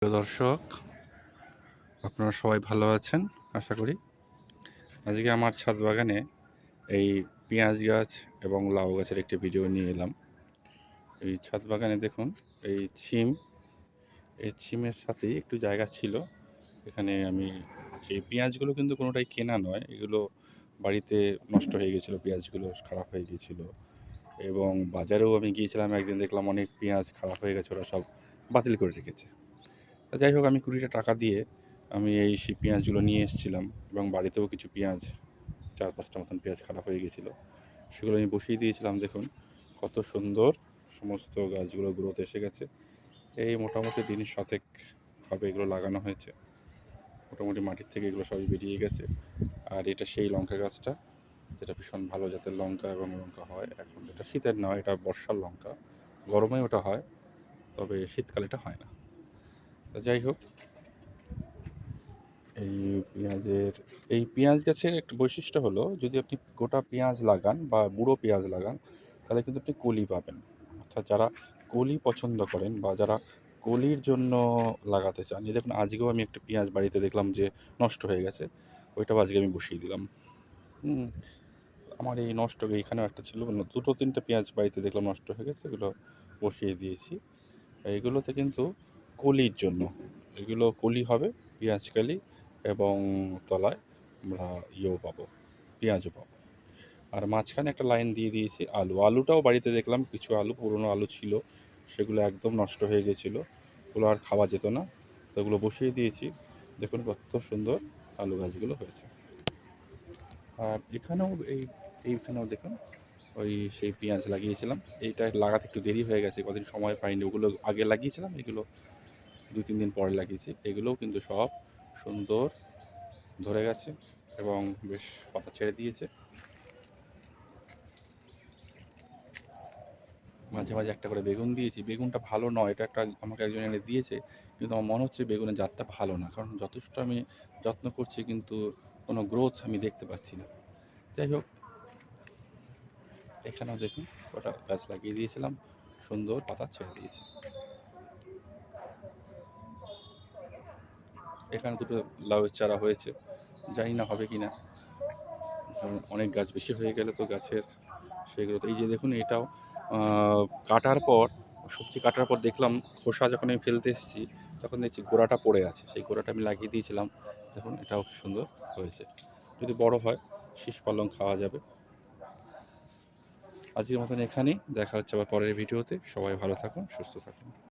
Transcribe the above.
প্রিয় দর্শক, আপনারা সবাই ভালো আছেন আশা করি। আজকে আমার ছাদ বাগানে এই পেঁয়াজ গাছ এবং লাউ গাছের একটি ভিডিও নিয়ে এলাম। এই ছাদ বাগানে দেখুন, এই ছিমের সাথেই একটু জায়গা ছিল। এখানে আমি এই পেঁয়াজগুলো কিন্তু কোনোটাই কেনা নয়, এগুলো বাড়িতে নষ্ট হয়ে গেছিলো, পেঁয়াজগুলো খারাপ হয়ে গিয়েছিলো। এবং বাজারেও আমি গিয়েছিলাম একদিন, দেখলাম অনেক পেঁয়াজ খারাপ হয়ে গেছে, ওরা সব বাতিল করে রেখেছে। যাই হোক, আমি 20টা টাকা দিয়ে আমি সেই পেঁয়াজগুলো নিয়ে এসেছিলাম এবং বাড়িতেও কিছু পেঁয়াজ, 4-5টা মতন পেঁয়াজ খারাপ হয়ে গেছিলো, সেগুলো আমি বসিয়ে দিয়েছিলাম। দেখুন কত সুন্দর সমস্ত গাছগুলো গ্রোথ এসে গেছে। এই মোটামুটি দিন 7 হবে এগুলো লাগানো হয়েছে, মোটামুটি মাটির থেকে এগুলো সবই বেরিয়ে গেছে। আর এটা সেই লঙ্কা গাছটা, যেটা ভীষণ ভালো জাতের লঙ্কা এবং লঙ্কা হয়। এখন এটা শীতের নয়, এটা বর্ষার লঙ্কা, গরমে ওটা হয়, তবে শীতকালে এটা হয় না। যাই হোক, এই পেঁয়াজ গাছের একটা বৈশিষ্ট্য হলো, যদি আপনি গোটা পেঁয়াজ লাগান বা বুড়ো পেঁয়াজ লাগান, তাহলে কিন্তু আপনি কলি পাবেন। অর্থাৎ যারা কলি পছন্দ করেন বা যারা কলির জন্য লাগাতে চান, এই দেখুন আজকেও আমি একটা পেঁয়াজ বাড়িতে দেখলাম যে নষ্ট হয়ে গেছে, ওইটাও আজকে আমি বসিয়ে দিলাম। আমার এই নষ্ট, এইখানেও একটা ছিল, 2-3টে পেঁয়াজ বাড়িতে দেখলাম নষ্ট হয়ে গেছে, এগুলো বসিয়ে দিয়েছি। এইগুলোতে কিন্তু কলির জন্য, এগুলো কলি হবে, পেঁয়াজ কালি, এবং তলায় আমরা পাবো, পেঁয়াজও পাবো। আর মাঝখানে একটা লাইন দিয়ে দিয়েছি আলুটাও বাড়িতে দেখলাম কিছু আলু, পুরনো আলু ছিল, সেগুলো একদম নষ্ট হয়ে গেছিলো, ওগুলো আর খাওয়া যেত না, তো ওগুলো বসিয়ে দিয়েছি। দেখুন কত সুন্দর আলু গাছগুলো হয়েছে। আর এখানেও এইখানেও দেখুন, সেই পেঁয়াজ লাগিয়েছিলাম, এইটা লাগাতে একটু দেরি হয়ে গেছে, কদিন সময় পাইনি, ওগুলো আগে লাগিয়েছিলাম, এগুলো 2-3 দিন পরে লাগিয়েছি। এগুলোও কিন্তু সব সুন্দর ধরে গেছে এবং বেশ পাতা ছেড়ে দিয়েছে। মাঝে মাঝে একটা করে বেগুন দিয়েছি, বেগুনটা ভালো নয়, এটা একটা আমাকে একজন এনে দিয়েছে, কিন্তু আমার মনে হচ্ছে বেগুনের জাতটা ভালো না, কারণ যথেষ্ট আমি যত্ন করছি কিন্তু কোনো গ্রোথ আমি দেখতে পাচ্ছি না। যাই হোক, এখানেও দেখুন ওটা গাছ লাগিয়ে দিয়েছিলাম, সুন্দর পাতা ছেড়ে দিয়েছে। এখানে দুটো লাউয়ের চারা হয়েছে, জানি না হবে কি না, কারণ অনেক গাছ বেশি হয়ে গেলে তো গাছের সেগুলো তো, এই যে দেখুন এটাও কাটার পর, সবজি কাটার পর দেখলাম খোসা যখন আমি ফেলতে এসেছি, তখন দেখছি গোড়াটা পড়ে আছে, সেই গোড়াটা আমি লাগিয়ে দিয়েছিলাম। দেখুন এটাও সুন্দর হয়েছে, যদি বড় হয় শীষ পালং খাওয়া যাবে। আজকের মতন এখানেই, দেখা হচ্ছে আবার পরের ভিডিওতে। সবাই ভালো থাকুন, সুস্থ থাকুন।